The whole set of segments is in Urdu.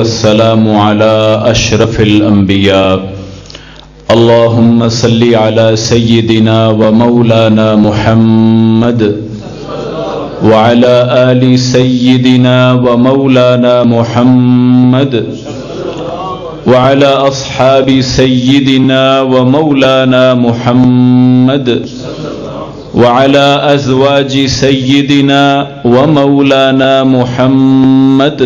السلام على أشرف الأنبياء اللهم صل على سيدنا ومولانا محمد وعلى آل سيدنا ومولانا محمد وعلى أصحاب سيدنا ومولانا محمد وعلى أزواج سيدنا ومولانا محمد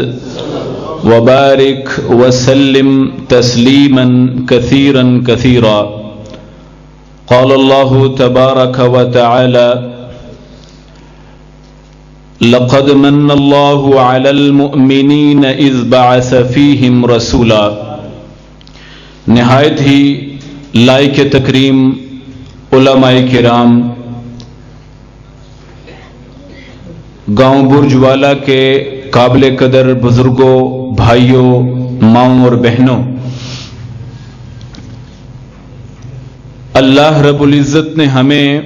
وبارك وسلم تسليما كثيرا كثيرا. قال الله تبارك وتعالى: لقد من الله على المؤمنين إذ بعث فيهم رسولا. نہایت ہی لائق تکریم علماء کرام گاؤں برجوالا کے قابل قدر بزرگوں، بھائیوں، ماؤں اور بہنوں، اللہ رب العزت نے ہمیں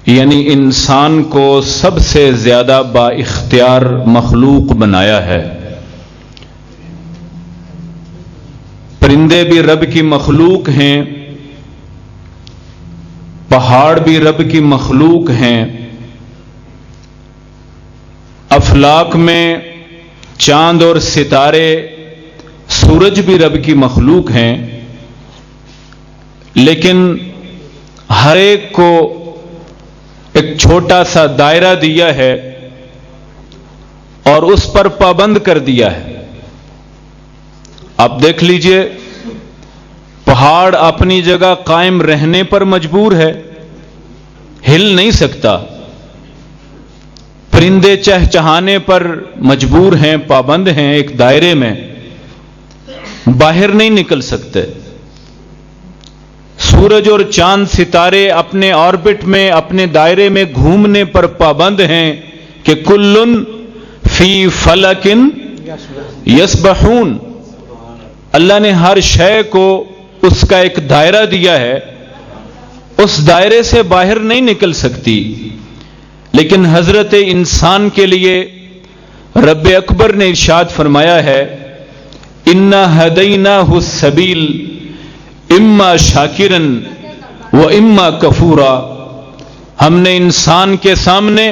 یعنی انسان کو سب سے زیادہ با اختیار مخلوق بنایا ہے. پرندے بھی رب کی مخلوق ہیں، پہاڑ بھی رب کی مخلوق ہیں، افلاک میں چاند اور ستارے، سورج بھی رب کی مخلوق ہیں. لیکن ہر ایک کو ایک چھوٹا سا دائرہ دیا ہے اور اس پر پابند کر دیا ہے. آپ دیکھ لیجئے، پہاڑ اپنی جگہ قائم رہنے پر مجبور ہے، ہل نہیں سکتا. پرندے چہچہانے پر مجبور ہیں، پابند ہیں ایک دائرے میں، باہر نہیں نکل سکتے. سورج اور چاند ستارے اپنے آربٹ میں، اپنے دائرے میں گھومنے پر پابند ہیں کہ کلن فی فلکن یسبحون. اللہ نے ہر شے کو اس کا ایک دائرہ دیا ہے، اس دائرے سے باہر نہیں نکل سکتی. لیکن حضرت انسان کے لیے رب اکبر نے ارشاد فرمایا ہے: انا ہدیناہ السبیل اما شاکرا و اما کفورا. ہم نے انسان کے سامنے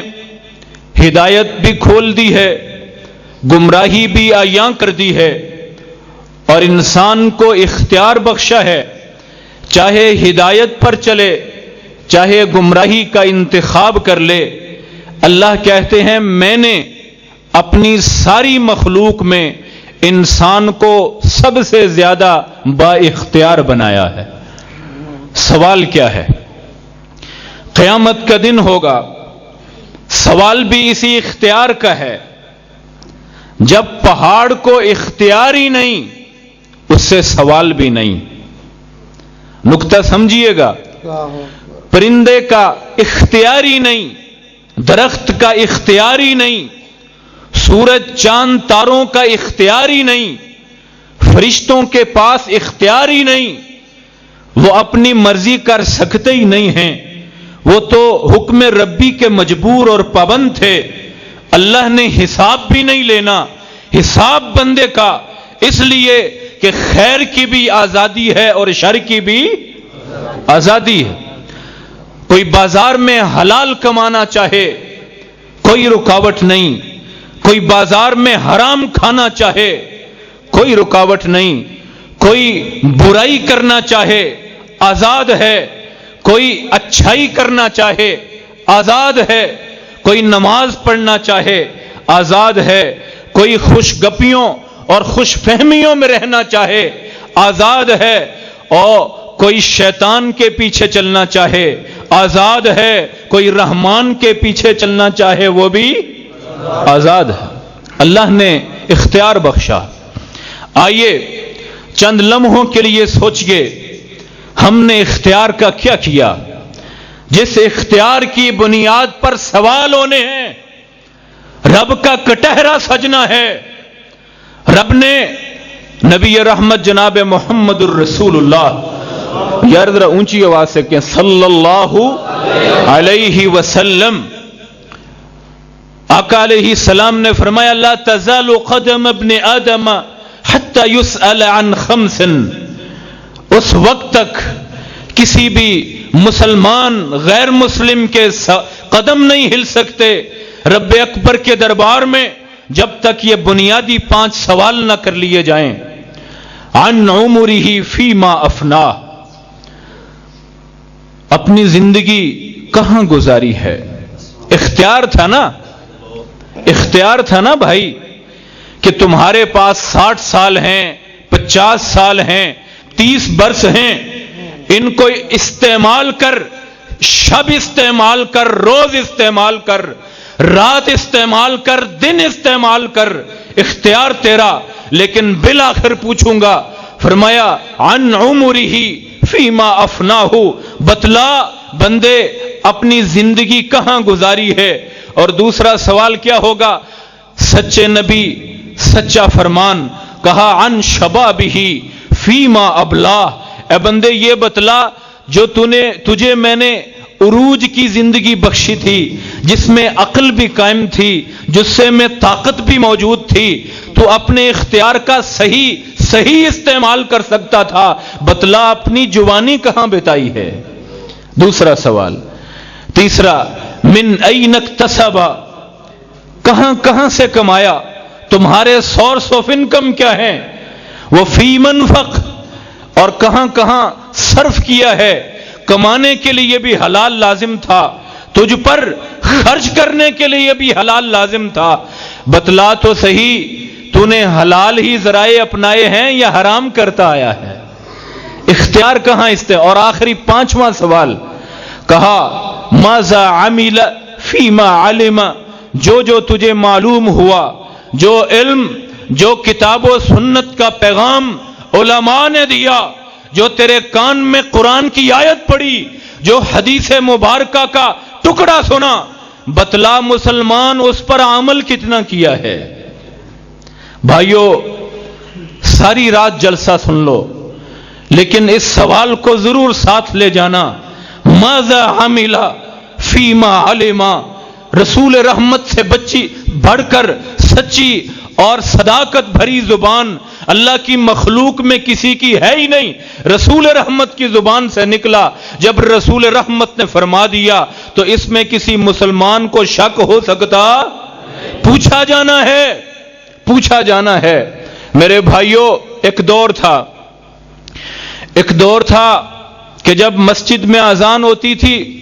ہدایت بھی کھول دی ہے، گمراہی بھی عیاں کر دی ہے، اور انسان کو اختیار بخشا ہے، چاہے ہدایت پر چلے چاہے گمراہی کا انتخاب کر لے. اللہ کہتے ہیں میں نے اپنی ساری مخلوق میں انسان کو سب سے زیادہ با اختیار بنایا ہے. سوال کیا ہے؟ قیامت کا دن ہوگا، سوال بھی اسی اختیار کا ہے. جب پہاڑ کو اختیار ہی نہیں، اس سے سوال بھی نہیں. نقطہ سمجھیے گا، پرندے کا اختیاری نہیں، درخت کا اختیاری نہیں، سورج چاند تاروں کا اختیاری نہیں، فرشتوں کے پاس اختیاری نہیں. وہ اپنی مرضی کر سکتے ہی نہیں ہیں، وہ تو حکم ربی کے مجبور اور پابند تھے. اللہ نے حساب بھی نہیں لینا، حساب بندے کا، اس لیے کہ خیر کی بھی آزادی ہے اور شر کی بھی آزادی ہے. کوئی بازار میں حلال کمانا چاہے کوئی رکاوٹ نہیں، کوئی بازار میں حرام کھانا چاہے کوئی رکاوٹ نہیں، کوئی برائی کرنا چاہے آزاد ہے، کوئی اچھائی کرنا چاہے آزاد ہے، کوئی نماز پڑھنا چاہے آزاد ہے، کوئی خوش گپیوں اور خوش فہمیوں میں رہنا چاہے آزاد ہے، اور کوئی شیطان کے پیچھے چلنا چاہے آزاد ہے، کوئی رحمان کے پیچھے چلنا چاہے وہ بھی آزاد ہے. اللہ نے اختیار بخشا. آئیے چند لمحوں کے لیے سوچئے ہم نے اختیار کا کیا کیا. جس اختیار کی بنیاد پر سوال ہونے ہیں، رب کا کٹہرا سجنا ہے. رب نے نبی رحمت جناب محمد الرسول اللہ، یار ذرا اونچی آواز سے کہیں صلی اللہ علیہ وسلم، آقا علیہ السلام نے فرمایا لا تزال قدم ابن آدم حتی یسأل عن خمس، اس وقت تک کسی بھی مسلمان غیر مسلم کے قدم نہیں ہل سکتے رب اکبر کے دربار میں جب تک یہ بنیادی 5 سوال نہ کر لیے جائیں۔ عن عمرہ فیما افناہ، اپنی زندگی کہاں گزاری ہے؟ اختیار تھا نا، اختیار تھا نا بھائی کہ تمہارے پاس 60 سال ہیں، 50 سال ہیں، 30 برس ہیں، ان کو استعمال کر، شب استعمال کر، روز استعمال کر، رات استعمال کر، دن استعمال کر، اختیار تیرا، لیکن بالآخر پوچھوں گا۔ فرمایا عن عمرہ فیما افناہ، بتلا بندے اپنی زندگی کہاں گزاری ہے۔ اور دوسرا سوال کیا ہوگا؟ سچے نبی سچا فرمان کہا عن شبابہ فیما ابلاہ، اے بندے یہ بتلا جو تجھے میں نے عروج کی زندگی بخشی تھی، جس میں عقل بھی قائم تھی، جس سے میں طاقت بھی موجود تھی، تو اپنے اختیار کا صحیح استعمال کر سکتا تھا، بتلا اپنی جوانی کہاں بتائی ہے؟ دوسرا سوال۔ تیسرا من این اکتسب، کہاں سے کمایا؟ تمہارے سورس آف انکم کیا ہیں؟ وہ فی منفق، اور کہاں صرف کیا ہے؟ کمانے کے لیے بھی حلال لازم تھا، تجھ پر خرچ کرنے کے لیے بھی حلال لازم تھا، بتلا تو صحیح تو نے حلال ہی ذرائع اپنائے ہیں یا حرام کرتا آیا ہے؟ اختیار کہاں اور آخری 5واں سوال کہا ماذا عمل فیما علم، جو تجھے معلوم ہوا، جو علم، جو کتاب و سنت کا پیغام علماء نے دیا، جو تیرے کان میں قرآن کی آیت پڑی، جو حدیث مبارکہ کا ٹکڑا سنا، بتلا مسلمان اس پر عمل کتنا کیا ہے؟ بھائیو ساری رات جلسہ سن لو، لیکن اس سوال کو ضرور ساتھ لے جانا، ماذا عمل فیما علم، رسول رحمت سے بڑھ کر سچی اور صداقت بھری زبان اللہ کی مخلوق میں کسی کی ہے ہی نہیں، رسول رحمت کی زبان سے نکلا۔ جب رسول رحمت نے فرما دیا تو اس میں کسی مسلمان کو شک ہو سکتا؟ پوچھا جانا ہے۔ میرے بھائیوں ایک دور تھا کہ جب مسجد میں اذان ہوتی تھی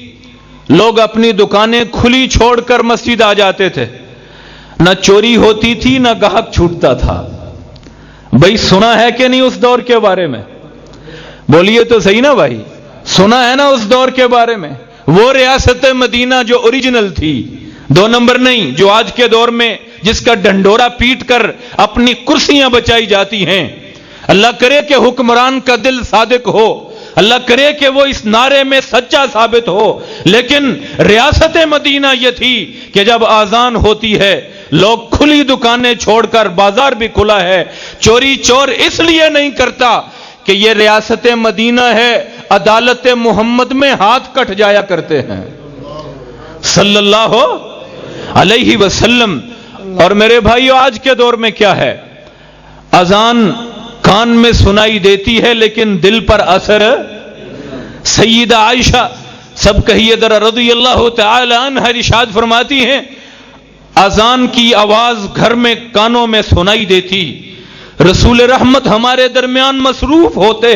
لوگ اپنی دکانیں کھلی چھوڑ کر مسجد آ جاتے تھے، نہ چوری ہوتی تھی نہ گاہک چھوٹتا تھا۔ بھائی سنا ہے کہ نہیں اس دور کے بارے میں؟ بولیے تو صحیح نا بھائی، سنا ہے نا اس دور کے بارے میں؟ وہ ریاست مدینہ جو اوریجنل تھی، 2 نمبر نہیں، جو آج کے دور میں جس کا ڈنڈورا پیٹ کر اپنی کرسیاں بچائی جاتی ہیں۔ اللہ کرے کہ حکمران کا دل صادق ہو، اللہ کرے کہ وہ اس نعرے میں سچا ثابت ہو، لیکن ریاست مدینہ یہ تھی کہ جب اذان ہوتی ہے لوگ کھلی دکانیں چھوڑ کر، بازار بھی کھلا ہے، چور اس لیے نہیں کرتا کہ یہ ریاست مدینہ ہے، عدالت محمد میں ہاتھ کٹ جایا کرتے ہیں صلی اللہ علیہ وسلم۔ اور میرے بھائیو آج کے دور میں کیا ہے؟ اذان کان میں سنائی دیتی ہے لیکن دل پر اثر۔ سیدہ عائشہ سب کہیے ذرا رضی اللہ تعالی عنہ ارشاد فرماتی ہیں اذان کی آواز گھر میں کانوں میں سنائی دیتی، رسول رحمت ہمارے درمیان مصروف ہوتے،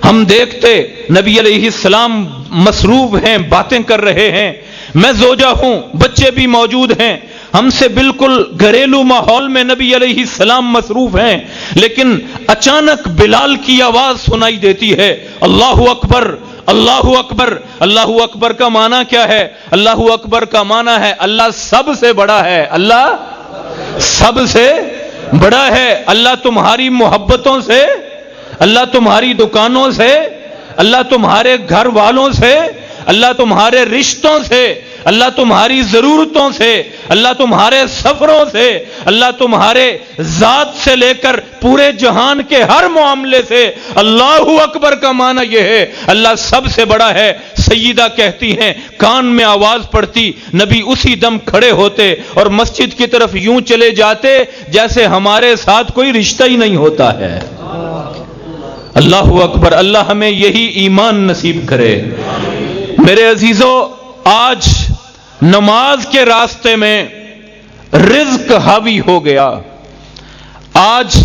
ہم دیکھتے نبی علیہ السلام مصروف ہیں، باتیں کر رہے ہیں، میں زوجہ ہوں، بچے بھی موجود ہیں، ہم سے بالکل گھریلو ماحول میں نبی علیہ السلام مصروف ہیں، لیکن اچانک بلال کی آواز سنائی دیتی ہے، اللہ اکبر اللہ اکبر۔ اللہ اکبر کا معنی کیا ہے؟ اللہ اکبر کا معنی ہے اللہ سب سے بڑا ہے، اللہ سب سے بڑا ہے، اللہ تمہاری محبتوں سے، اللہ تمہاری دکانوں سے، اللہ تمہارے گھر والوں سے، اللہ تمہارے رشتوں سے، اللہ تمہاری ضرورتوں سے، اللہ تمہارے سفروں سے، اللہ تمہارے ذات سے لے کر پورے جہان کے ہر معاملے سے اللہ اکبر کا معنی یہ ہے اللہ سب سے بڑا ہے۔ سیدہ کہتی ہیں کان میں آواز پڑتی، نبی اسی دم کھڑے ہوتے اور مسجد کی طرف یوں چلے جاتے جیسے ہمارے ساتھ کوئی رشتہ ہی نہیں ہوتا ہے۔ اللہ اکبر، اللہ ہمیں یہی ایمان نصیب کرے۔ میرے عزیزو، آج نماز کے راستے میں رزق حاوی ہو گیا، آج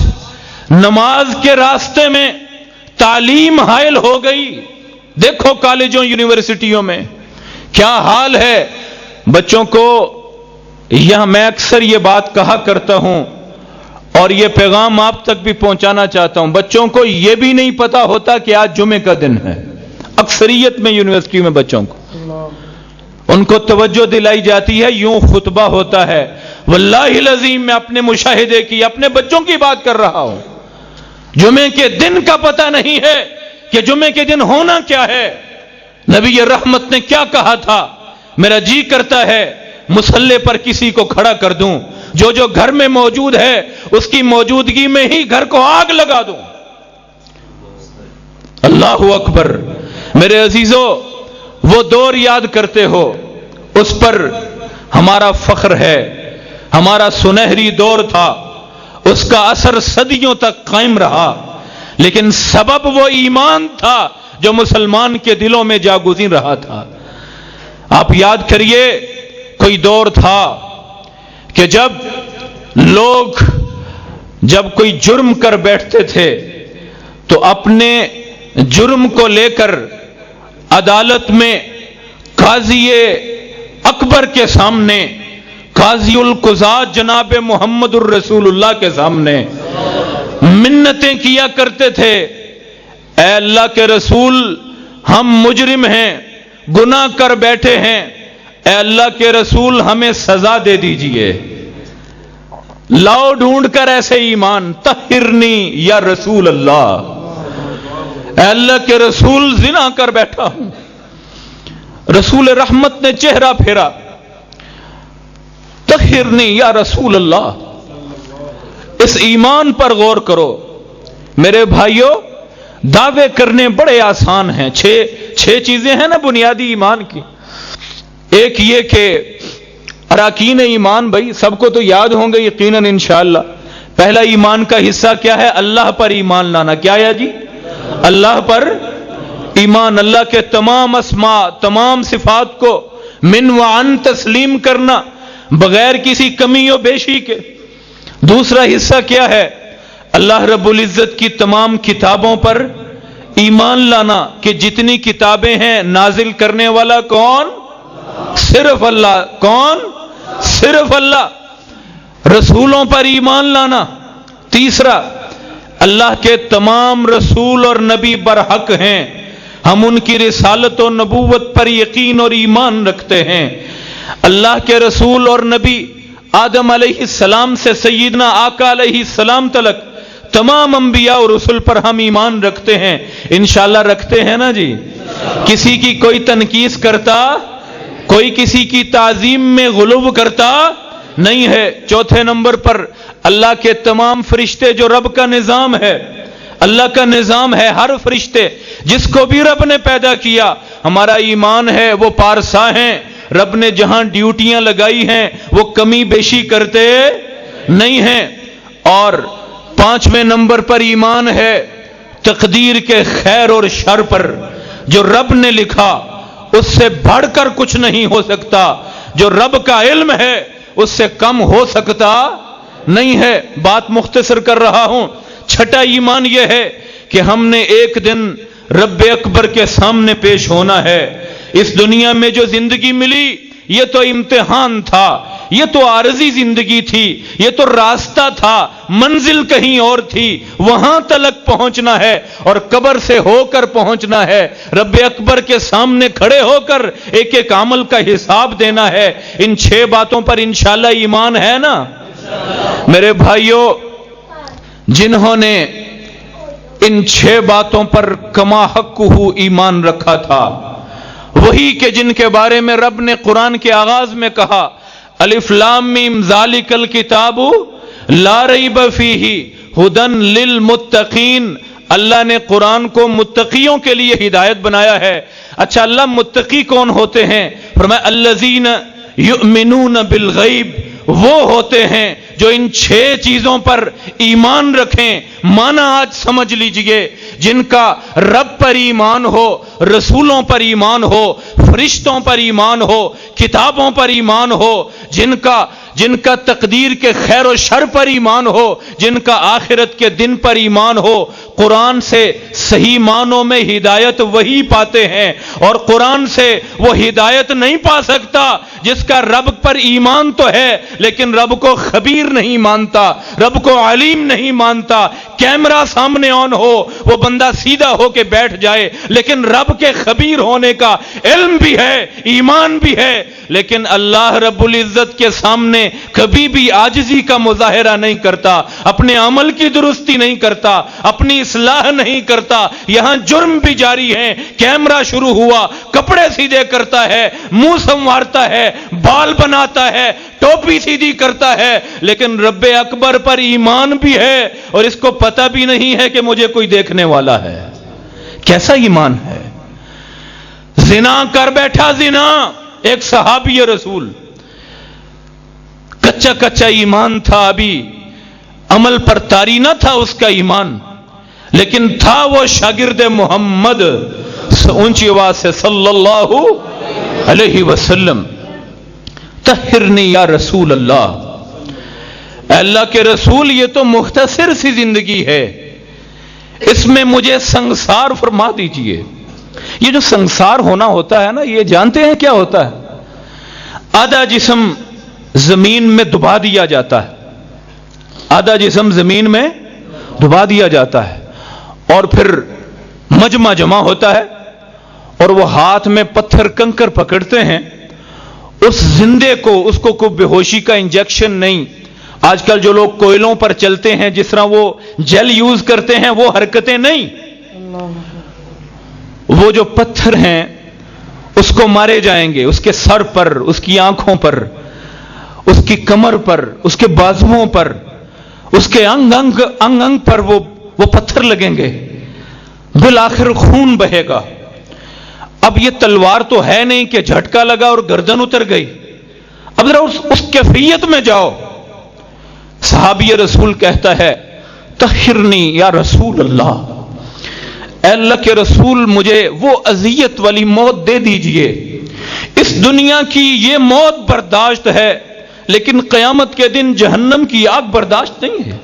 نماز کے راستے میں تعلیم حائل ہو گئی۔ دیکھو کالجوں یونیورسٹیوں میں کیا حال ہے بچوں کو۔ یہاں میں اکثر یہ بات کہا کرتا ہوں اور یہ پیغام آپ تک بھی پہنچانا چاہتا ہوں، بچوں کو یہ بھی نہیں پتا ہوتا کہ آج جمعے کا دن ہے۔ اکثریت میں یونیورسٹی میں بچوں کو ان کو توجہ دلائی جاتی ہے، یوں خطبہ ہوتا ہے۔ واللہ العظیم میں اپنے مشاہدے کی، اپنے بچوں کی بات کر رہا ہوں، جمعے کے دن کا پتہ نہیں ہے کہ جمعے کے دن ہونا کیا ہے، نبی رحمت نے کیا کہا تھا۔ میرا جی کرتا ہے مصلی پر کسی کو کھڑا کر دوں، جو گھر میں موجود ہے اس کی موجودگی میں ہی گھر کو آگ لگا دوں۔ اللہ اکبر۔ میرے عزیزو، وہ دور یاد کرتے ہو، اس پر ہمارا فخر ہے، ہمارا سنہری دور تھا، اس کا اثر صدیوں تک قائم رہا، لیکن سبب وہ ایمان تھا جو مسلمان کے دلوں میں جاگزین رہا تھا۔ آپ یاد کریے، کوئی دور تھا کہ جب کوئی جرم کر بیٹھتے تھے تو اپنے جرم کو لے کر عدالت میں قاضی اکبر کے سامنے، قاضی القضات جناب محمد الرسول اللہ کے سامنے منتیں کیا کرتے تھے، اے اللہ کے رسول ہم مجرم ہیں، گناہ کر بیٹھے ہیں، اے اللہ کے رسول ہمیں سزا دے دیجئے۔ لاؤ ڈھونڈ کر ایسے ایمان، طہرنی یا رسول اللہ، اے اللہ کے رسول زنا کر بیٹھا ہوں۔ رسول رحمت نے چہرہ پھیرا، طہرنی یا رسول اللہ۔ اس ایمان پر غور کرو میرے بھائیوں، دعوے کرنے بڑے آسان ہیں، چھ چیزیں ہیں نا بنیادی ایمان کی۔ ایک یہ کہ اراکین ایمان، بھائی سب کو تو یاد ہوں گے یقیناً انشاءاللہ۔ پہلا ایمان کا حصہ کیا ہے؟ اللہ پر ایمان لانا۔ کیا ہے جی؟ اللہ پر ایمان، اللہ کے تمام اسماء، تمام صفات کو من وعن تسلیم کرنا بغیر کسی کمی و بیشی کے۔ دوسرا حصہ کیا ہے؟ اللہ رب العزت کی تمام کتابوں پر ایمان لانا کہ جتنی کتابیں ہیں نازل کرنے والا کون؟ صرف اللہ۔ کون؟ صرف اللہ۔ رسولوں پر ایمان لانا۔ تیسرا، اللہ کے تمام رسول اور نبی برحق ہیں، ہم ان کی رسالت و نبوت پر یقین اور ایمان رکھتے ہیں۔ اللہ کے رسول اور نبی آدم علیہ السلام سے سیدنا آقا علیہ السلام تلک تمام انبیاء اور رسل پر ہم ایمان رکھتے ہیں، انشاءاللہ رکھتے ہیں نا جی؟ کسی کی کوئی تنقیص کرتا، کوئی کسی کی تعظیم میں غلو کرتا نہیں ہے۔ چوتھے نمبر پر اللہ کے تمام فرشتے جو رب کا نظام ہے، اللہ کا نظام ہے، ہر فرشتے جس کو بھی رب نے پیدا کیا، ہمارا ایمان ہے وہ پارسا ہیں، رب نے جہاں ڈیوٹیاں لگائی ہیں وہ کمی بیشی کرتے نہیں ہیں۔ اور پانچویں نمبر پر ایمان ہے تقدیر کے خیر اور شر پر، جو رب نے لکھا اس سے بڑھ کر کچھ نہیں ہو سکتا، جو رب کا علم ہے اس سے کم ہو سکتا نہیں ہے۔ بات مختصر کر رہا ہوں۔ چھٹا ایمان یہ ہے کہ ہم نے ایک دن رب اکبر کے سامنے پیش ہونا ہے۔ اس دنیا میں جو زندگی ملی یہ تو امتحان تھا، یہ تو عارضی زندگی تھی، یہ تو راستہ تھا، منزل کہیں اور تھی، وہاں تلک پہنچنا ہے اور قبر سے ہو کر پہنچنا ہے، رب اکبر کے سامنے کھڑے ہو کر ایک ایک عمل کا حساب دینا ہے۔ ان 6 باتوں پر انشاءاللہ ایمان ہے نا؟ میرے بھائیوں، جنہوں نے ان 6 باتوں پر کما حق ایمان رکھا تھا وہی کہ جن کے بارے میں رب نے قرآن کے آغاز میں کہا الف لام میم ذالک الکتاب لا ریب فیہ ھدی للمتقین. اللہ نے قرآن کو متقیوں کے لیے ہدایت بنایا ہے. اچھا اللہ متقی کون ہوتے ہیں؟ فرمایا الذین یؤمنون بالغیب، وہ ہوتے ہیں جو ان 6 چیزوں پر ایمان رکھیں. مانا آج سمجھ لیجئے، جن کا رب پر ایمان ہو، رسولوں پر ایمان ہو، فرشتوں پر ایمان ہو، کتابوں پر ایمان ہو، جن کا تقدیر کے خیر و شر پر ایمان ہو، جن کا آخرت کے دن پر ایمان ہو، قرآن سے صحیح معنوں میں ہدایت وہی پاتے ہیں. اور قرآن سے وہ ہدایت نہیں پا سکتا جس کا رب پر ایمان تو ہے لیکن رب کو خبیر نہیں مانتا، رب کو علیم نہیں مانتا. کیمرہ سامنے آن ہو، وہ بندہ سیدھا ہو کے بیٹھ جائے، لیکن رب کے خبیر ہونے کا علم بھی ہے، ایمان بھی ہے، لیکن اللہ رب العزت کے سامنے کبھی بھی عاجزی کا مظاہرہ نہیں کرتا، اپنے عمل کی درستی نہیں کرتا، اپنی اصلاح نہیں کرتا. یہاں جرم بھی جاری ہے. کیمرہ شروع ہوا، کپڑے سیدھے کرتا ہے، منہ سنوارتا ہے، بال بناتا ہے، ٹوپی سیدھی کرتا ہے، لیکن رب اکبر پر ایمان بھی ہے اور اس کو پتہ بھی نہیں ہے کہ مجھے کوئی دیکھنے والا ہے. کیسا ایمان ہے؟ زنا کر بیٹھا. زنا ایک صحابی رسول، کچا ایمان تھا، ابھی عمل پر طاری نہ تھا اس کا ایمان، لیکن تھا وہ شاگرد محمد اونچی آواز سے صلی اللہ علیہ وسلم. طہرنی یا رسول اللہ، اے اللہ کے رسول یہ تو مختصر سی زندگی ہے، اس میں مجھے سنگسار فرما دیجئے. یہ جو سنگسار ہونا ہوتا ہے نا، یہ جانتے ہیں کیا ہوتا ہے؟ آدھا جسم زمین میں دبا دیا جاتا ہے، آدھا جسم زمین میں دبا دیا جاتا ہے، اور پھر مجمع جمع ہوتا ہے اور وہ ہاتھ میں پتھر کنکر پکڑتے ہیں. اس زندے کو، اس کو کوئی بے ہوشی کا انجیکشن نہیں. آج کل جو لوگ کوئلوں پر چلتے ہیں، جس طرح وہ جل یوز کرتے ہیں، وہ حرکتیں نہیں. وہ جو پتھر ہیں اس کو مارے جائیں گے، اس کے سر پر، اس کی آنکھوں پر، اس کی کمر پر، اس کے بازوؤں پر، اس کے انگ پر وہ پتھر لگیں گے، بالآخر خون بہے گا. اب یہ تلوار تو ہے نہیں کہ جھٹکا لگا اور گردن اتر گئی. اب ذرا اس کیفیت میں جاؤ. صحابی رسول کہتا ہے طہرنی یا رسول اللہ، اے اللہ کے رسول مجھے وہ اذیت والی موت دے دیجئے. اس دنیا کی یہ موت برداشت ہے، لیکن قیامت کے دن جہنم کی آگ برداشت نہیں ہے.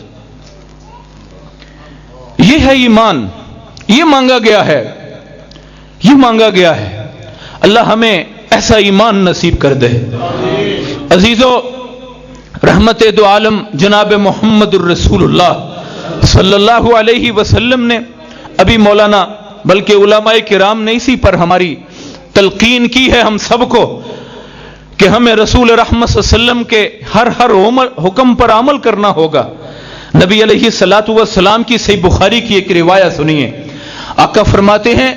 یہ ہے ایمان. یہ مانگا گیا ہے، یہ مانگا گیا ہے. اللہ ہمیں ایسا ایمان نصیب کر دے. عزیزو، رحمت دو عالم جناب محمد الرسول اللہ صلی اللہ علیہ وسلم نے ابھی مولانا بلکہ علماء کرام نے اسی پر ہماری تلقین کی ہے ہم سب کو کہ ہمیں رسول رحمت صلی اللہ علیہ وسلم کے ہر حکم پر عمل کرنا ہوگا. نبی علیہ الصلوۃ والسلام کی صحیح بخاری کی ایک روایت سنیے. آقا فرماتے ہیں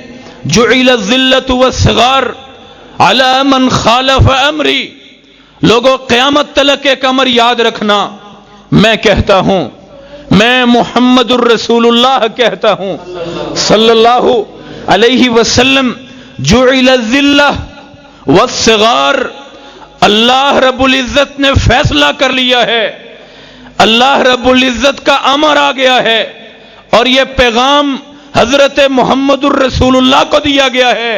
جعل الذلۃ والصغار علی من خالف امری. لوگوں قیامت تلک ایک امر یاد رکھنا، میں کہتا ہوں، میں محمد الرسول اللہ کہتا ہوں صلی اللہ علیہ وسلم، جعل الذلۃ والصغار، اللہ رب العزت نے فیصلہ کر لیا ہے، اللہ رب العزت کا امر آ گیا ہے، اور یہ پیغام حضرت محمد الرسول اللہ کو دیا گیا ہے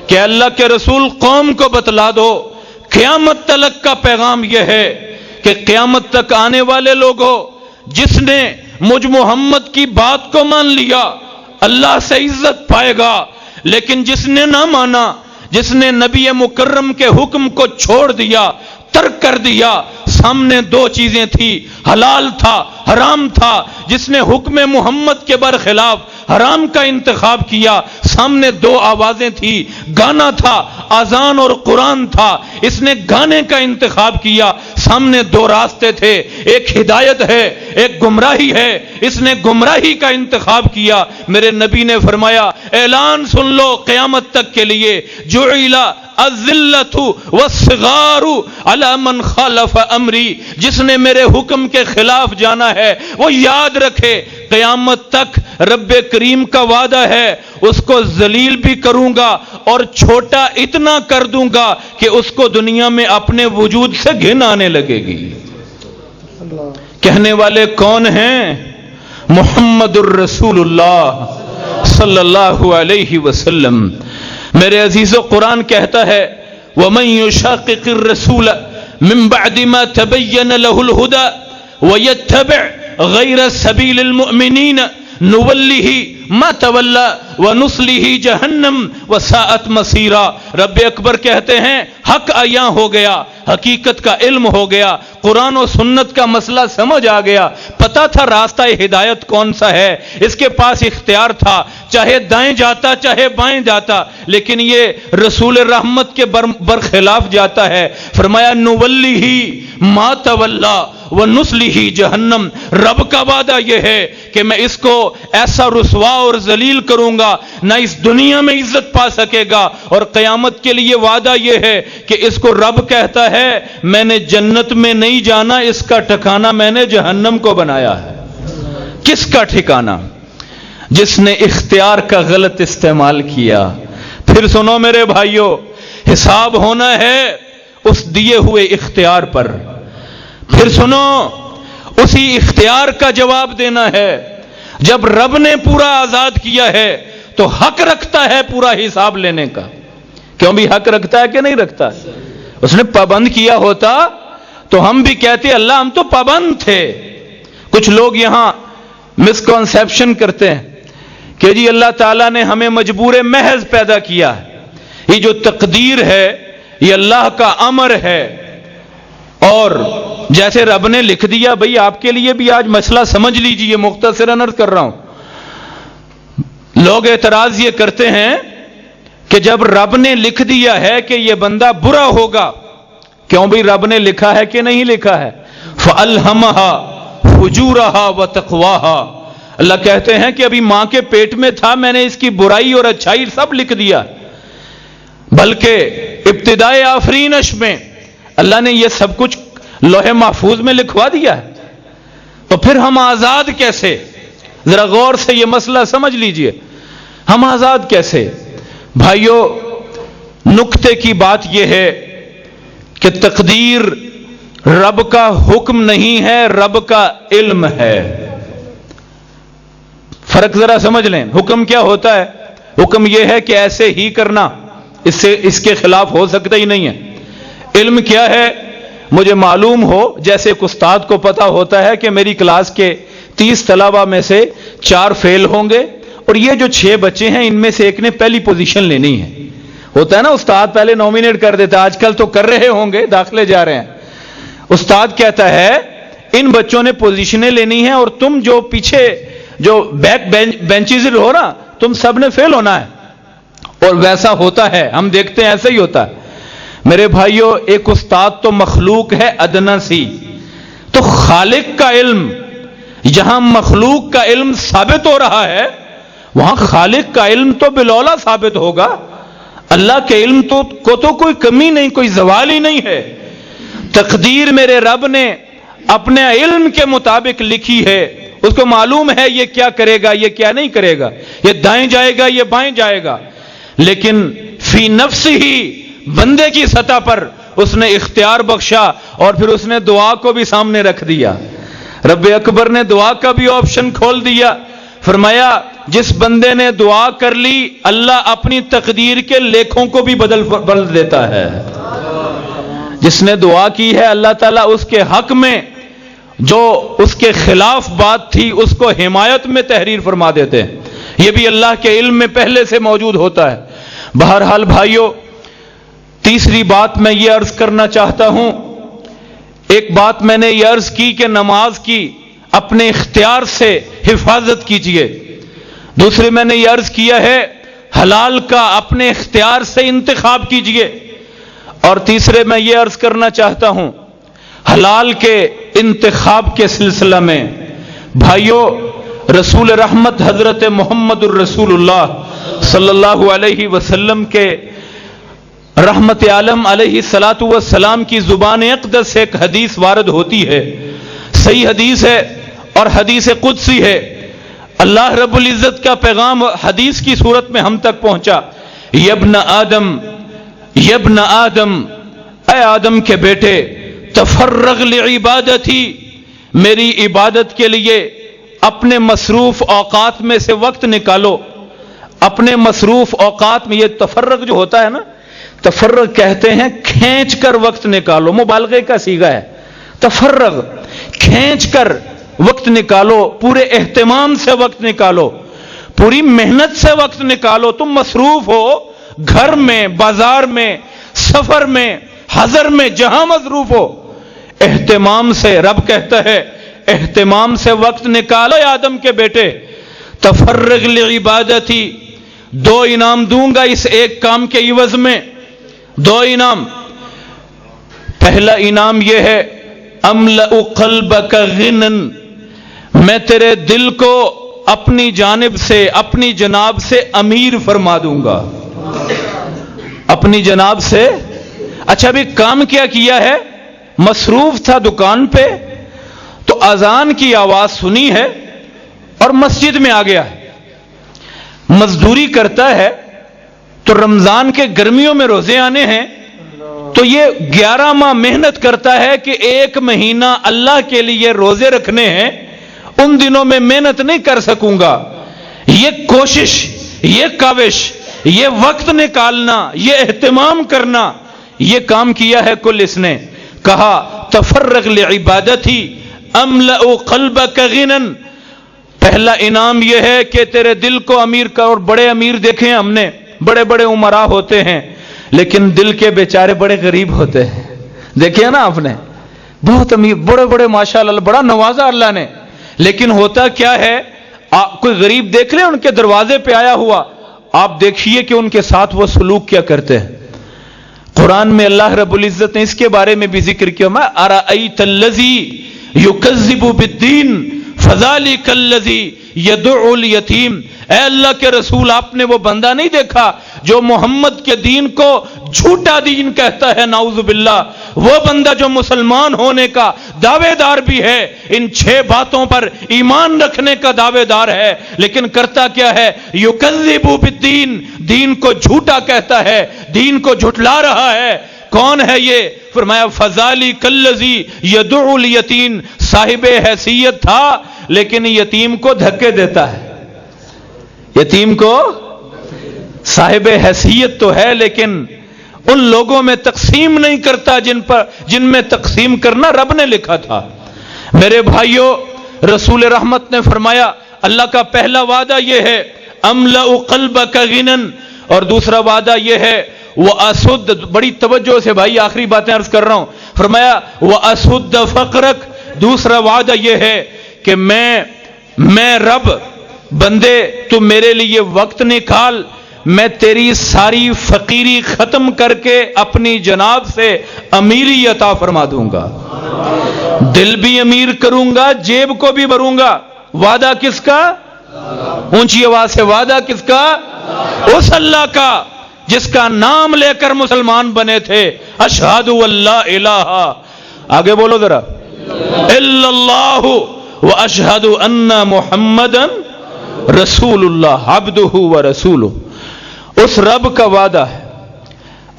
کہ اللہ کے رسول قوم کو بتلا دو. قیامت تلک کا پیغام یہ ہے کہ قیامت تک آنے والے لوگوں، جس نے مجھ محمد کی بات کو مان لیا اللہ سے عزت پائے گا، لیکن جس نے نہ مانا، جس نے نبی مکرم کے حکم کو چھوڑ دیا، ترک کر دیا، سامنے دو چیزیں تھی، حلال تھا، حرام تھا، جس نے حکم محمد کے برخلاف حرام کا انتخاب کیا. سامنے دو آوازیں تھی، گانا تھا، اذان اور قرآن تھا. اس نے گانے کا انتخاب کیا. سامنے دو راستے تھے، ایک ہدایت ہے، ایک گمراہی ہے. اس نے گمراہی کا انتخاب کیا. میرے نبی نے فرمایا اعلان سن لو قیامت تک کے لیے، جعل الذلۃ والصغار علی من خالف امری. جس نے میرے حکم کے خلاف جانا ہے وہ یاد رکھے قیامت تک رب کریم کا وعدہ ہے اس کو ذلیل بھی کروں گا اور چھوٹا اتنا کر دوں گا کہ اس کو دنیا میں اپنے وجود سے گھن آنے لگے گی. کہنے والے کون ہیں؟ محمد الرسول اللہ صلی اللہ علیہ وسلم. میرے عزیزو، قرآن کہتا ہے وَمَن يُشَاقِقِ الرَّسُولَ مِن بَعْدِ مَا تَبَيَّنَ لَهُ الْهُدَى وَيَتَّبِعْ غَيْرَ سَبِيلِ الْمُؤْمِنِينَ نُوَلِّهِ مَا تَوَلَّى وَنُصْلِهِ جَهَنَّمَ وَسَاءَتْ مَصِيرًا. رب اکبر کہتے ہیں حق عیاں ہو گیا، حقیقت کا علم ہو گیا، قرآن و سنت کا مسئلہ سمجھ آ گیا. پتا تھا راستہ ہدایت کون سا ہے، اس کے پاس اختیار تھا، چاہے دائیں جاتا چاہے بائیں جاتا، لیکن یہ رسول رحمت کے برخلاف جاتا ہے. فرمایا نُوَلِّهِ مَا تَوَلَّى وَنُصْلِهِ جَهَنَّمَ. رب کا وعدہ یہ ہے کہ میں اس کو ایسا رسوا اور ذلیل کروں گا، نہ اس دنیا میں عزت پا سکے گا، اور قیامت کے لیے وعدہ یہ ہے کہ اس کو رب کہتا ہے میں نے جنت میں نہیں جانا، اس کا ٹھکانہ میں نے جہنم کو بنایا ہے. کس کا ٹھکانہ؟ جس نے اختیار کا غلط استعمال کیا. پھر سنو میرے بھائیوں، حساب ہونا ہے اس دیے ہوئے اختیار پر. پھر سنو، اسی اختیار کا جواب دینا ہے. جب رب نے پورا آزاد کیا ہے تو حق رکھتا ہے پورا حساب لینے کا. کیوں بھی حق رکھتا ہے کہ نہیں رکھتا؟ اس نے پابند کیا ہوتا تو ہم بھی کہتے اللہ ہم تو پابند تھے. کچھ لوگ یہاں مسکنسیپشن کرتے ہیں کہ جی اللہ تعالیٰ نے ہمیں مجبور محض پیدا کیا ہے، یہ جو تقدیر ہے یہ اللہ کا امر ہے، اور جیسے رب نے لکھ دیا. بھئی آپ کے لیے بھی آج مسئلہ سمجھ لیجئے، مختصراً عرض کر رہا ہوں. لوگ اعتراض یہ کرتے ہیں کہ جب رب نے لکھ دیا ہے کہ یہ بندہ برا ہوگا، کیوں بھی رب نے لکھا ہے کہ نہیں لکھا ہے؟ فَأَلْهَمَهَا فُجُورَهَا وَتَقْوَاهَا. اللہ کہتے ہیں کہ ابھی ماں کے پیٹ میں تھا میں نے اس کی برائی اور اچھائی سب لکھ دیا، بلکہ ابتدائے آفرینش میں اللہ نے یہ سب کچھ لوح محفوظ میں لکھوا دیا ہے. تو پھر ہم آزاد کیسے؟ ذرا غور سے یہ مسئلہ سمجھ لیجئے، ہم آزاد کیسے؟ بھائیو، نکتے کی بات یہ ہے کہ تقدیر رب کا حکم نہیں ہے، رب کا علم ہے. فرق ذرا سمجھ لیں. حکم کیا ہوتا ہے؟ حکم یہ ہے کہ ایسے ہی کرنا، اس کے خلاف ہو سکتا ہی نہیں ہے. علم کیا ہے؟ مجھے معلوم ہو، جیسے ایک استاد کو پتا ہوتا ہے کہ میری کلاس کے 30 طلبہ میں سے 4 فیل ہوں گے اور یہ جو 6 بچے ہیں ان میں سے ایک نے پہلی پوزیشن لینی ہے. ہوتا ہے نا، استاد پہلے نومینیٹ کر دیتا ہے، آج کل تو کر رہے ہوں گے، داخلے جا رہے ہیں. استاد کہتا ہے ان بچوں نے پوزیشنیں لینی ہیں اور تم جو پیچھے جو بیک بینچز ہو نا، تم سب نے فیل ہونا ہے. اور ویسا ہوتا ہے، ہم دیکھتے ہیں ایسا ہی ہوتا ہے. میرے بھائیوں، ایک استاد تو مخلوق ہے ادنا سی، تو خالق کا علم جہاں مخلوق کا علم ثابت ہو رہا ہے وہاں خالق کا علم تو بالولا ثابت ہوگا. اللہ کے علم کو تو کوئی کمی نہیں، کوئی زوال ہی نہیں ہے. تقدیر میرے رب نے اپنے علم کے مطابق لکھی ہے، اس کو معلوم ہے یہ کیا کرے گا، یہ کیا نہیں کرے گا، یہ دائیں جائے گا، یہ بائیں جائے گا. لیکن فی نفس ہی بندے کی سطح پر اس نے اختیار بخشا اور پھر اس نے دعا کو بھی سامنے رکھ دیا. رب اکبر نے دعا کا بھی آپشن کھول دیا. فرمایا جس بندے نے دعا کر لی اللہ اپنی تقدیر کے لیکھوں کو بھی بدل دیتا ہے. جس نے دعا کی ہے اللہ تعالیٰ اس کے حق میں جو اس کے خلاف بات تھی اس کو حمایت میں تحریر فرما دیتے ہیں. یہ بھی اللہ کے علم میں پہلے سے موجود ہوتا ہے. بہرحال بھائیوں، تیسری بات میں یہ عرض کرنا چاہتا ہوں. ایک بات میں نے یہ عرض کی کہ نماز کی اپنے اختیار سے حفاظت کیجیے. دوسرے میں نے یہ عرض کیا ہے حلال کا اپنے اختیار سے انتخاب کیجئے، اور تیسرے میں یہ عرض کرنا چاہتا ہوں حلال کے انتخاب کے سلسلہ میں بھائیوں، رسول رحمت حضرت محمد الرسول اللہ صلی اللہ علیہ وسلم کے رحمت عالم علیہ الصلاۃ والسلام کی زبان اقدس سے ایک حدیث وارد ہوتی ہے، صحیح حدیث ہے اور حدیث قدسی ہے۔ اللہ رب العزت کا پیغام حدیث کی صورت میں ہم تک پہنچا، یبن آدم، یبن آدم، اے آدم کے بیٹے، تفرغ لعبادتی، میری عبادت کے لیے اپنے مصروف اوقات میں سے وقت نکالو۔ اپنے مصروف اوقات میں، یہ تفرغ جو ہوتا ہے نا، تفرغ کہتے ہیں کھینچ کر وقت نکالو، مبالغے کا صیغہ ہے تفرغ، کھینچ کر وقت نکالو، پورے اہتمام سے وقت نکالو، پوری محنت سے وقت نکالو۔ تم مصروف ہو گھر میں، بازار میں، سفر میں، حضر میں، جہاں مصروف ہو، اہتمام سے، رب کہتا ہے اہتمام سے وقت نکالو آدم کے بیٹے، تفرغ لعبادتی، دو انعام دوں گا اس ایک کام کے عوض میں، دو انعام۔ پہلا انعام یہ ہے املأ قلبک غنن، میں تیرے دل کو اپنی جانب سے، اپنی جناب سے امیر فرما دوں گا، اپنی جناب سے۔ اچھا بھی کام کیا کیا ہے؟ مصروف تھا دکان پہ تو اذان کی آواز سنی ہے اور مسجد میں آ گیا ہے، مزدوری کرتا ہے تو رمضان کے گرمیوں میں روزے آنے ہیں تو یہ 11 ماہ محنت کرتا ہے کہ 1 مہینہ اللہ کے لیے روزے رکھنے ہیں، ان دنوں میں محنت نہیں کر سکوں گا۔ یہ کوشش، یہ کاوش، یہ وقت نکالنا، یہ اہتمام کرنا، یہ کام کیا ہے کل اس نے۔ کہا تفرغ لعبادتی املأ قلبک غنا، پہلا انعام یہ ہے کہ تیرے دل کو امیر کا، اور بڑے امیر دیکھیں ہم نے، بڑے بڑے عمراء ہوتے ہیں لیکن دل کے بیچارے بڑے غریب ہوتے ہیں، دیکھیں نا آپ نے، بہت امیر، بڑے بڑے ماشاءاللہ، بڑا نوازا اللہ نے، لیکن ہوتا کیا ہے، کوئی غریب دیکھ لیں ان کے دروازے پہ آیا ہوا، آپ دیکھیے کہ ان کے ساتھ وہ سلوک کیا کرتے ہیں۔ قرآن میں اللہ رب العزت نے اس کے بارے میں بھی ذکر کیا، میں ارأیت الذی یکذب بالدین فذلک الذی یدعو الیتیم، اے اللہ کے رسول آپ نے وہ بندہ نہیں دیکھا جو محمد کے دین کو جھوٹا دین کہتا ہے، نعوذ باللہ، وہ بندہ جو مسلمان ہونے کا دعوے دار بھی ہے، ان 6 باتوں پر ایمان رکھنے کا دعوے دار ہے، لیکن کرتا کیا ہے، یکذب بالدین، دین کو جھوٹا کہتا ہے، دین کو جھٹلا رہا ہے۔ کون ہے یہ؟ فرمایا فذلک الذی یدعو الیتیم، صاحب حیثیت تھا لیکن یتیم کو دھکے دیتا ہے، یتیم کو، صاحب حیثیت تو ہے لیکن ان لوگوں میں تقسیم نہیں کرتا جن میں تقسیم کرنا رب نے لکھا تھا۔ میرے بھائیوں، رسول رحمت نے فرمایا اللہ کا پہلا وعدہ یہ ہے املأ قلبک غنا، اور دوسرا وعدہ یہ ہے وَأَسُدَّ، بڑی توجہ سے بھائی آخری باتیں عرض کر رہا ہوں، فرمایا وَأَسُدَّ فَقْرَكَ، دوسرا وعدہ یہ ہے کہ میں رب، بندے تو میرے لیے وقت نکال، میں تیری ساری فقیری ختم کر کے اپنی جناب سے امیری عطا فرما دوں گا، دل بھی امیر کروں گا، جیب کو بھی بھروں گا۔ وعدہ کس کا؟ اونچی آواز سے وعدہ کس کا؟ اس اللہ کا جس کا نام لے کر مسلمان بنے تھے، اشہد اللہ الہ، آگے بولو ذرا، الا اللہ واشہد ان محمدا رسول اللہ عبدہ ورسولہ، اس رب کا وعدہ ہے۔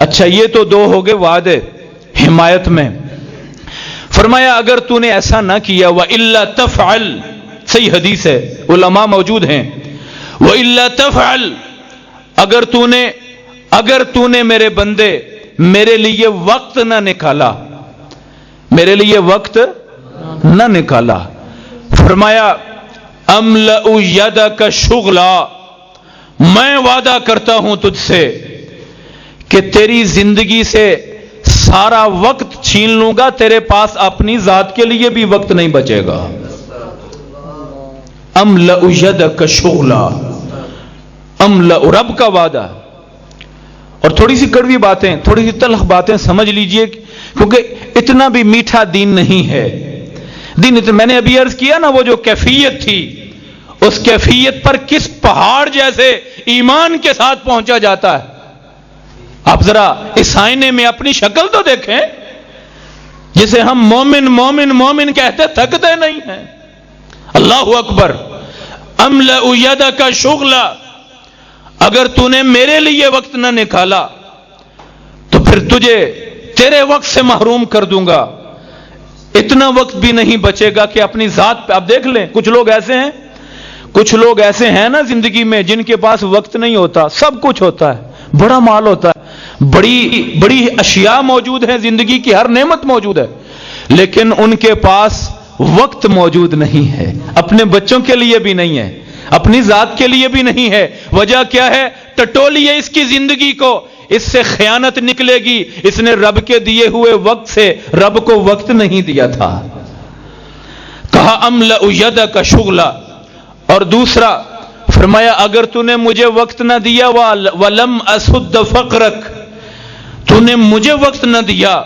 اچھا یہ تو 2 ہو گئے وعدے حمایت میں۔ فرمایا اگر تو نے ایسا نہ کیا، وَإِلَّا تَفْعَلْ، صحیح حدیث ہے، علماء موجود ہیں، وَإِلَّا تَفْعَلْ، اگر تو نے میرے بندے میرے لیے وقت نہ نکالا، میرے لیے وقت نہ نکالا، فرمایا املأ یدک شغلا، میں وعدہ کرتا ہوں تجھ سے کہ تیری زندگی سے سارا وقت چھین لوں گا، تیرے پاس اپنی ذات کے لیے بھی وقت نہیں بچے گا۔ املأ یدک شغلا، رب کا وعدہ. اور تھوڑی سی کڑوی باتیں، تھوڑی سی تلخ باتیں سمجھ لیجئے، کیونکہ اتنا بھی میٹھا دین نہیں ہے. دین میں نے ابھی عرض کیا نا، وہ جو کیفیت تھی، اس کیفیت پر کس پہاڑ جیسے ایمان کے ساتھ پہنچا جاتا ہے. آپ ذرا اس آئینے میں اپنی شکل تو دیکھیں، جسے ہم مومن مومن مومن کہتے تھکتے نہیں ہیں. اللہ اکبر. املأ یدک شغلا، اگر تو نے میرے لیے وقت نہ نکالا تو پھر تجھے تیرے وقت سے محروم کر دوں گا. اتنا وقت بھی نہیں بچے گا کہ اپنی ذات پہ. آپ دیکھ لیں، کچھ لوگ ایسے ہیں نا زندگی میں، جن کے پاس وقت نہیں ہوتا، سب کچھ ہوتا ہے، بڑا مال ہوتا ہے، بڑی اشیاء موجود ہیں، زندگی کی ہر نعمت موجود ہے، لیکن ان کے پاس وقت موجود نہیں ہے. اپنے بچوں کے لیے بھی نہیں ہے، اپنی ذات کے لیے بھی نہیں ہے. وجہ کیا ہے؟ ٹٹولیے اس کی زندگی کو، اس سے خیانت نکلے گی. اس نے رب کے دیے ہوئے وقت سے رب کو وقت نہیں دیا تھا. کہا املأ یدک شغلا. اور دوسرا فرمایا اگر تو نے مجھے وقت نہ دیا ولم اسد فقرک، تو نے مجھے وقت نہ دیا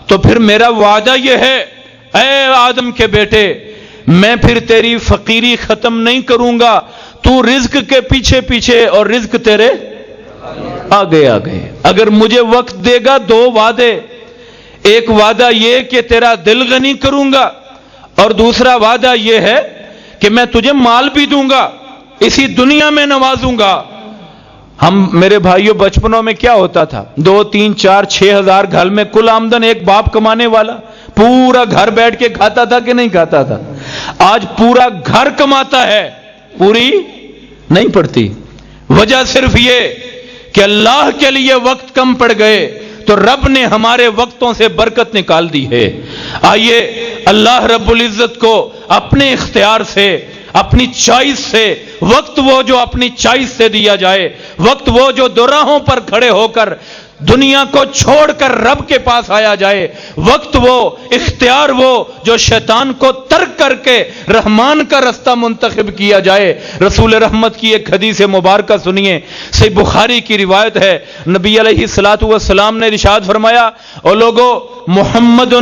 تو پھر میرا وعدہ یہ ہے، اے آدم کے بیٹے، میں پھر تیری فقیری ختم نہیں کروں گا. تو رزق کے پیچھے پیچھے اور رزق تیرے آگے آگے. اگر مجھے وقت دے گا، دو وعدے، ایک وعدہ یہ کہ تیرا دل غنی کروں گا، اور دوسرا وعدہ یہ ہے کہ میں تجھے مال بھی دوں گا، اسی دنیا میں نوازوں گا. ہم میرے بھائیوں بچپنوں میں کیا ہوتا تھا؟ 2 3 4 6 ہزار گھر میں کل آمدن ایک باپ کمانے والا، پورا گھر بیٹھ کے کھاتا تھا کہ نہیں کھاتا تھا؟ آج پورا گھر کماتا ہے، پوری نہیں پڑتی. وجہ صرف یہ کہ اللہ کے لیے وقت کم پڑ گئے تو رب نے ہمارے وقتوں سے برکت نکال دی ہے. آئیے اللہ رب العزت کو اپنے اختیار سے، اپنی چوائس سے، وقت وہ جو اپنی چوائس سے دیا جائے، وقت وہ جو دوراہوں پر کھڑے ہو کر دنیا کو چھوڑ کر رب کے پاس آیا جائے، وقت وہ، اختیار وہ جو شیطان کو ترک کر کے رحمان کا رستہ منتخب کیا جائے. رسول رحمت کی ایک حدیث مبارکہ سنیے، صحیح بخاری کی روایت ہے. نبی علیہ الصلوۃ والسلام نے ارشاد فرمایا، او لوگو، محمد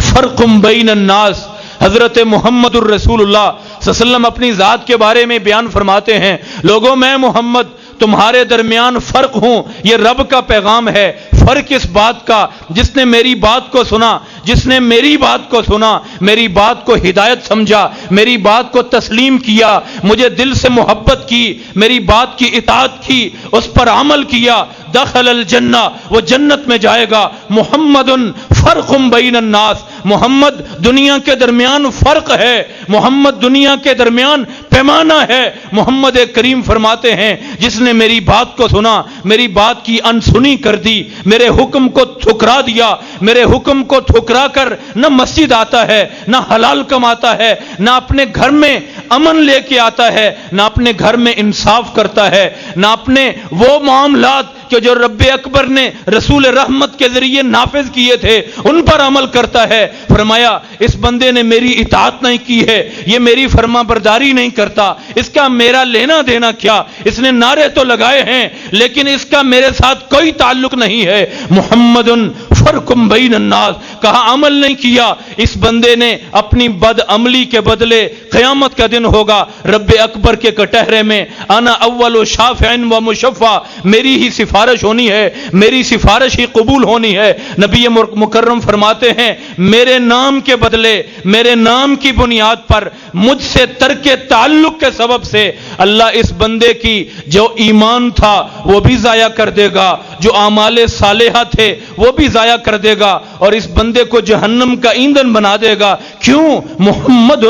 فرق بین الناس. حضرت محمد الرسول اللہ صلی اللہ علیہ وسلم اپنی ذات کے بارے میں بیان فرماتے ہیں، لوگوں میں محمد تمہارے درمیان فرق ہوں. یہ رب کا پیغام ہے. فرق اس بات کا، جس نے میری بات کو سنا، جس نے میری بات کو سنا، میری بات کو ہدایت سمجھا، میری بات کو تسلیم کیا، مجھے دل سے محبت کی، میری بات کی اطاعت کی، اس پر عمل کیا، دخل الجنہ، وہ جنت میں جائے گا. محمد فرق بین الناس. محمد دنیا کے درمیان فرق ہے، محمد دنیا کے درمیان پیمانہ ہے. محمد کریم فرماتے ہیں، جس نے میری بات کو سنا، میری بات کی انسنی کر دی، میرے حکم کو ٹھکرا دیا، میرے حکم کو ٹھکرا کر نہ مسجد آتا ہے، نہ حلال کماتا ہے، نہ اپنے گھر میں امن لے کے آتا ہے، نہ اپنے گھر میں انصاف کرتا ہے، نہ اپنے وہ معاملات کہ جو رب اکبر نے رسول رحمت کے ذریعے نافذ کیے تھے ان پر عمل کرتا ہے. فرمایا اس بندے نے میری اطاعت نہیں کی ہے، یہ میری فرما برداری نہیں کرتا، اس کا میرا لینا دینا کیا؟ اس نے نعرے تو لگائے ہیں لیکن اس کا میرے ساتھ کوئی تعلق نہیں ہے. محمد فرق بین الناس. کہا عمل نہیں کیا، اس بندے نے اپنی بد عملی کے بدلے قیامت کا دن ہوگا رب اکبر کے کٹہرے میں انا اول شافع و مشفع، میری ہی سفارش ہونی ہے، میری سفارش ہی قبول ہونی ہے. نبی مکرم فرماتے ہیں، میرے نام کے بدلے، میرے نام کی بنیاد پر مجھ سے ترک تعلق کے سبب سے اللہ اس بندے کی جو ایمان تھا وہ بھی ضائع کر دے گا، جو اعمال صالحہ تھے وہ بھی ضائع کر دے گا، اور اس بندے کو جہنم کا ایندھن بنا دے گا. کیوں؟ محمد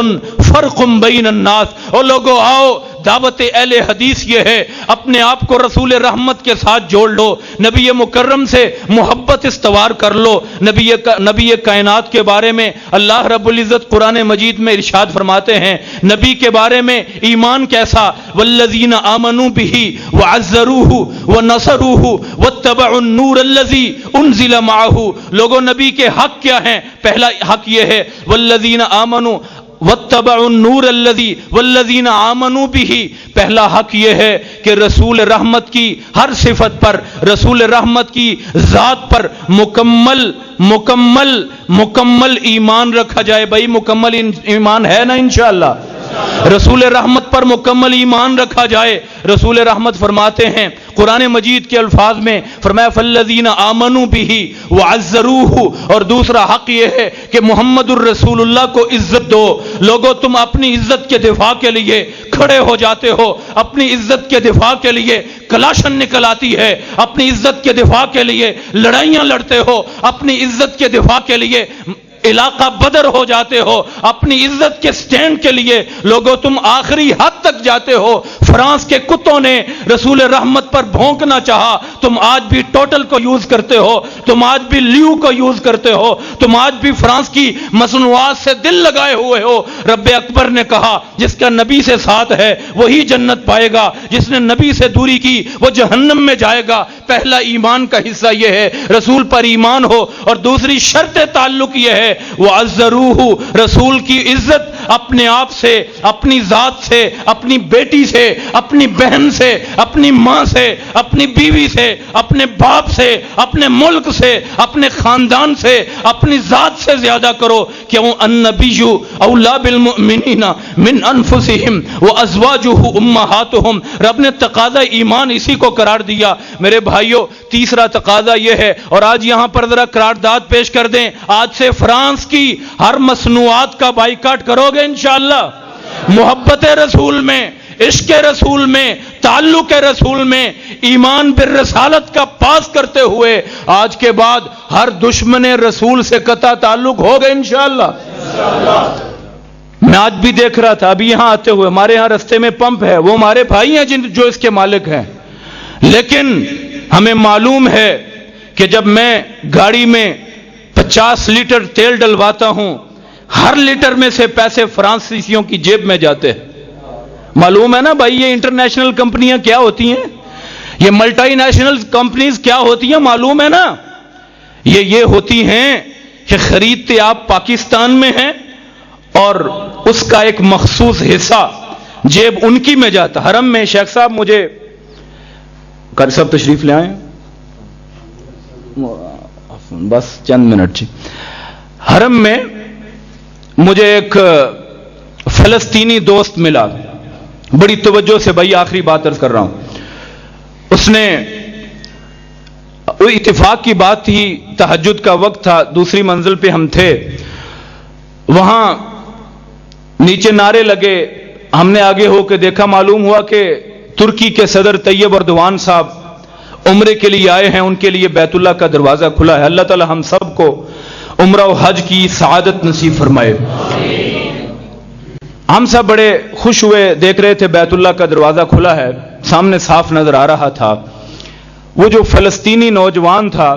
فرق بین الناس. اور لوگوں آؤ، دعوت اہل حدیث یہ ہے، اپنے آپ کو رسول رحمت کے ساتھ جوڑ لو، نبی مکرم سے محبت استوار کر لو. نبی کائنات کے بارے میں اللہ رب العزت قرآن مجید میں ارشاد فرماتے ہیں، نبی کے بارے میں ایمان کیسا؟ والذین آمنوا بہ وعزروہ ونصروہ واتبعوا النور الذی انزل معہ. لوگوں نبی کے حق کیا ہیں؟ پہلا حق یہ ہے والذین آمنوا، واتبعوا النور الذی والذین آمنوا بہ، پہلا حق یہ ہے کہ رسول رحمت کی ہر صفت پر، رسول رحمت کی ذات پر مکمل ایمان رکھا جائے۔ بھائی مکمل ایمان ہے نا انشاءاللہ؟ رسول رحمت پر مکمل ایمان رکھا جائے۔ رسول رحمت فرماتے ہیں قرآن مجید کے الفاظ میں، فرمایا فالذین آمنوا بہ وعزروہ، اور دوسرا حق یہ ہے کہ محمد الرسول اللہ کو عزت دو۔ لوگوں تم اپنی عزت کے دفاع کے لیے کھڑے ہو جاتے ہو، اپنی عزت کے دفاع کے لیے کلاشن نکل آتی ہے، اپنی عزت کے دفاع کے لیے لڑائیاں لڑتے ہو، اپنی عزت کے دفاع کے لیے علاقہ بدر ہو جاتے ہو، اپنی عزت کے سٹینڈ کے لیے لوگوں تم آخری حد تک جاتے ہو۔ فرانس کے کتوں نے رسول رحمت پر بھونکنا چاہا، تم آج بھی ٹوٹل کو یوز کرتے ہو، تم آج بھی لیو کو یوز کرتے ہو، تم آج بھی فرانس کی مصنوعات سے دل لگائے ہوئے ہو۔ رب اکبر نے کہا جس کا نبی سے ساتھ ہے وہی جنت پائے گا، جس نے نبی سے دوری کی وہ جہنم میں جائے گا۔ پہلا ایمان کا حصہ یہ ہے رسول پر ایمان ہو، اور دوسری شرط تعلق یہ ہے وَعَزَّرُوهُ، رسول کی عزت اپنے آپ سے، اپنی ذات سے، اپنی بیٹی سے، اپنی بہن سے، اپنی ماں سے، اپنی بیوی سے، اپنے باپ سے، اپنے ملک سے، اپنے خاندان سے، اپنی ذات سے زیادہ کرو۔ کیوں؟ النبی اولیٰ بالمؤمنین من انفسہم وازواجہ امہاتہم، رب نے تقاضا ایمان اسی کو قرار دیا۔ میرے بھائیوں تیسرا تقاضا یہ ہے، اور آج یہاں پر ذرا قرارداد پیش کر دیں، آج سے فرانس کی ہر مصنوعات کا بائیکاٹ کرو گے انشاءاللہ؟ محبت رسول میں، عشق رسول میں، تعلق رسول میں، ایمان بالرسالت کا پاس کرتے ہوئے آج کے بعد ہر دشمن رسول سے قطع تعلق ہوگا انشاءاللہ۔ میں آج بھی دیکھ رہا تھا، ابھی یہاں آتے ہوئے ہمارے یہاں رستے میں پمپ ہے، وہ ہمارے بھائی ہیں جو اس کے مالک ہیں، لیکن ہمیں معلوم ہے کہ جب میں گاڑی میں 50 لیٹر تیل ڈلواتا ہوں، ہر لیٹر میں سے پیسے فرانسیسیوں کی جیب میں جاتے ہیں۔ معلوم ہے نا بھائی یہ انٹرنیشنل کمپنیاں کیا ہوتی ہیں، یہ ملٹی نیشنل کمپنیز کیا ہوتی ہیں، معلوم ہے نا؟ یہ ہوتی ہیں کہ خریدتے آپ پاکستان میں ہیں اور اس کا ایک مخصوص حصہ جیب ان کی میں جاتا۔ حرم میں شیخ صاحب مجھے قاری صاحب تشریف لے آئیں، بس چند منٹ جی۔ حرم میں مجھے ایک فلسطینی دوست ملا، بڑی توجہ سے بھائی آخری بات عرض کر رہا ہوں، اس نے اتفاق کی بات تھی، تہجد کا وقت تھا، دوسری منزل پہ ہم تھے، وہاں نیچے نعرے لگے، ہم نے آگے ہو کے دیکھا، معلوم ہوا کہ ترکی کے صدر طیب اردوان صاحب عمرے کے لیے آئے ہیں، ان کے لیے بیت اللہ کا دروازہ کھلا ہے۔ اللہ تعالی ہم سب کو عمرہ و حج کی سعادت نصیب فرمائے۔ ہم سب بڑے خوش ہوئے، دیکھ رہے تھے بیت اللہ کا دروازہ کھلا ہے، سامنے صاف نظر آ رہا تھا وہ جو فلسطینی نوجوان تھا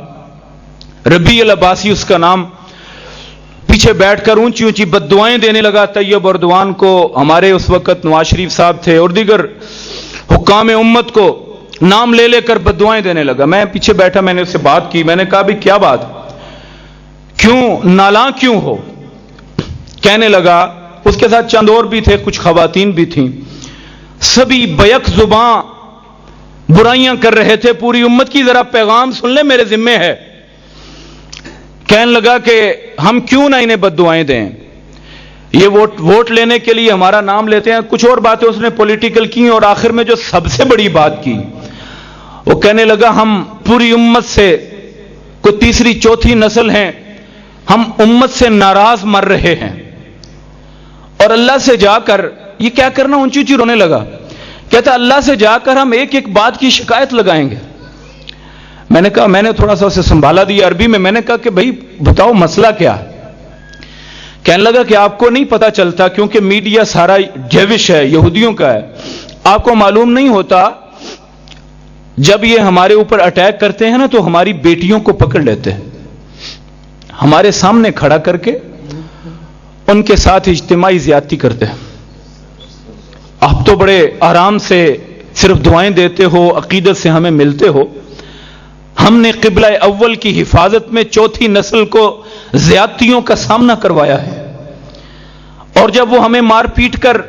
ربیع العباسی اس کا نام، پیچھے بیٹھ کر اونچی اونچی بد دعائیں دینے لگا طیب اردوان کو، ہمارے اس وقت نواز شریف صاحب تھے اور دیگر حکام امت کو نام لے لے کر بد دعائیں دینے لگا۔ میں پیچھے بیٹھا، میں نے اس سے بات کی، میں نے کہا بھی کیا بات، کیوں نالاں کیوں ہو؟ کہنے لگا، اس کے ساتھ چند اور بھی تھے، کچھ خواتین بھی تھیں، سبھی بیک زباں برائیاں کر رہے تھے پوری امت کی، ذرا پیغام سن لے میرے ذمے ہے۔ کہنے لگا کہ ہم کیوں نہ انہیں بد دعائیں دیں، یہ ووٹ لینے کے لیے ہمارا نام لیتے ہیں، کچھ اور باتیں اس نے پولیٹیکل کی، اور آخر میں جو سب سے بڑی بات کی وہ کہنے لگا ہم پوری امت سے، کوئی تیسری چوتھی نسل ہیں، ہم امت سے ناراض مر رہے ہیں، اور اللہ سے جا کر یہ کیا کرنا، اونچی اونچی رونے لگا، کہتا اللہ سے جا کر ہم ایک ایک بات کی شکایت لگائیں گے۔ میں نے کہا، میں نے تھوڑا سا اسے سنبھالا دیا عربی میں نے کہا کہ بھائی بتاؤ مسئلہ کیا؟ کہنے لگا کہ آپ کو نہیں پتا چلتا کیونکہ میڈیا سارا جیوش ہے، یہودیوں کا ہے، آپ کو معلوم نہیں ہوتا، جب یہ ہمارے اوپر اٹیک کرتے ہیں نا تو ہماری بیٹیوں کو پکڑ لیتے ہیں، ہمارے سامنے کھڑا کر کے ان کے ساتھ اجتماعی زیادتی کرتے ہیں۔ آپ تو بڑے آرام سے صرف دعائیں دیتے ہو، عقیدت سے ہمیں ملتے ہو، ہم نے قبلہ اول کی حفاظت میں چوتھی نسل کو زیادتیوں کا سامنا کروایا ہے، اور جب وہ ہمیں مار پیٹ کر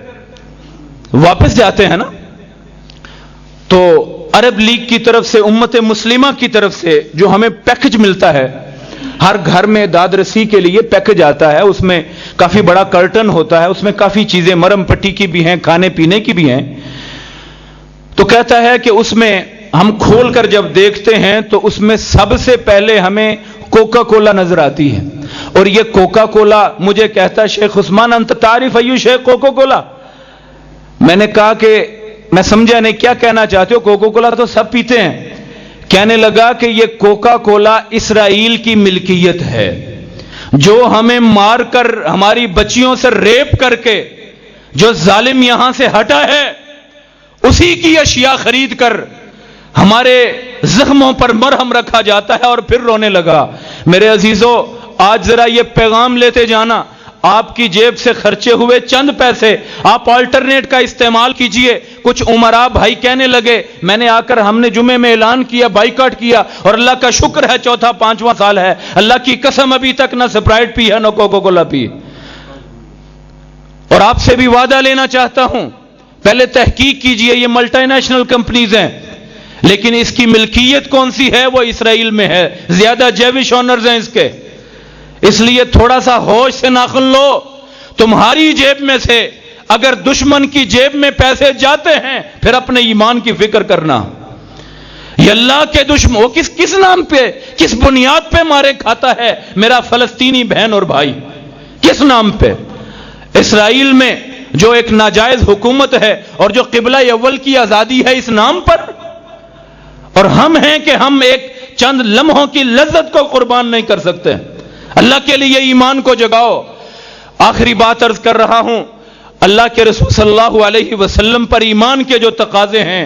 واپس جاتے ہیں نا، تو عرب لیگ کی طرف سے، امت مسلمہ کی طرف سے جو ہمیں پیکج ملتا ہے، ہر گھر میں داد رسی کے لیے پیکج آتا ہے، اس میں کافی بڑا کرٹن ہوتا ہے، اس میں کافی چیزیں مرم پٹی کی بھی ہیں، کھانے پینے کی بھی ہیں. تو کہتا ہے کہ اس میں ہم کھول کر جب دیکھتے ہیں تو اس میں سب سے پہلے ہمیں کوکا کولا نظر آتی ہے. اور یہ کوکا کولا، مجھے کہتا ہے شیخ عثمان انت تعریف ایو شیخ کوکا کولا. میں نے کہا کہ میں سمجھا نہیں کیا کہنا چاہتے ہو، کوکا کولا تو سب پیتے ہیں. کہنے لگا کہ یہ کوکا کولا اسرائیل کی ملکیت ہے، جو ہمیں مار کر ہماری بچیوں سے ریپ کر کے جو ظالم یہاں سے ہٹا ہے، اسی کی اشیاء خرید کر ہمارے زخموں پر مرہم رکھا جاتا ہے. اور پھر رونے لگا. میرے عزیزو، آج ذرا یہ پیغام لیتے جانا، آپ کی جیب سے خرچے ہوئے چند پیسے آپ آلٹرنیٹ کا استعمال کیجئے. کچھ عمراء بھائی کہنے لگے، میں نے آ کر ہم نے جمعے میں اعلان کیا، بائیکاٹ کیا، اور اللہ کا شکر ہے چوتھا پانچواں سال ہے، اللہ کی قسم ابھی تک نہ سپرائٹ پی ہے نہ کوکا کولا پی. اور آپ سے بھی وعدہ لینا چاہتا ہوں، پہلے تحقیق کیجئے، یہ ملٹی نیشنل کمپنیز ہیں، لیکن اس کی ملکیت کون سی ہے؟ وہ اسرائیل میں ہے. زیادہ جیوش آنرز ہیں اس کے. اس لیے تھوڑا سا ہوش سے ناخن لو. تمہاری جیب میں سے اگر دشمن کی جیب میں پیسے جاتے ہیں، پھر اپنے ایمان کی فکر کرنا. یہ اللہ کے دشمن، وہ کس نام پہ، کس بنیاد پہ مارے کھاتا ہے میرا فلسطینی بہن اور بھائی؟ کس نام پہ؟ اسرائیل میں جو ایک ناجائز حکومت ہے اور جو قبلہ اول کی آزادی ہے، اس نام پر. اور ہم ہیں کہ ہم ایک چند لمحوں کی لذت کو قربان نہیں کر سکتے. اللہ کے لیے ایمان کو جگاؤ. آخری بات عرض کر رہا ہوں، اللہ کے رسول صلی اللہ علیہ وسلم پر ایمان کے جو تقاضے ہیں،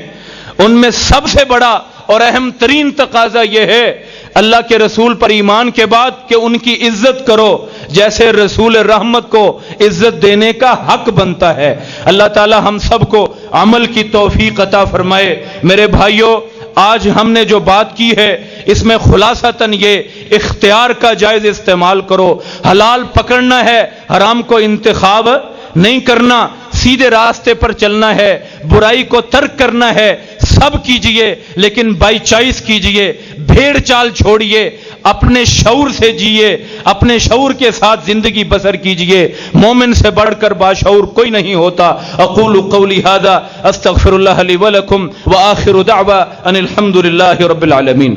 ان میں سب سے بڑا اور اہم ترین تقاضا یہ ہے، اللہ کے رسول پر ایمان کے بعد کہ ان کی عزت کرو جیسے رسول رحمت کو عزت دینے کا حق بنتا ہے. اللہ تعالی ہم سب کو عمل کی توفیق عطا فرمائے. میرے بھائیوں، آج ہم نے جو بات کی ہے، اس میں خلاصتاً یہ اختیار کا جائز استعمال کرو. حلال پکڑنا ہے، حرام کو انتخاب نہیں کرنا، سیدھے راستے پر چلنا ہے، برائی کو ترک کرنا ہے. سب کیجئے لیکن بائی چوائس کیجئے. بھیڑ چال چھوڑیے، اپنے شعور سے جیے، اپنے شعور کے ساتھ زندگی بسر کیجئے. مومن سے بڑھ کر باشعور کوئی نہیں ہوتا. اقول قولی ھذا استغفر اللہ لی ولکم وآخر دعوی ان الحمد للہ رب العالمین.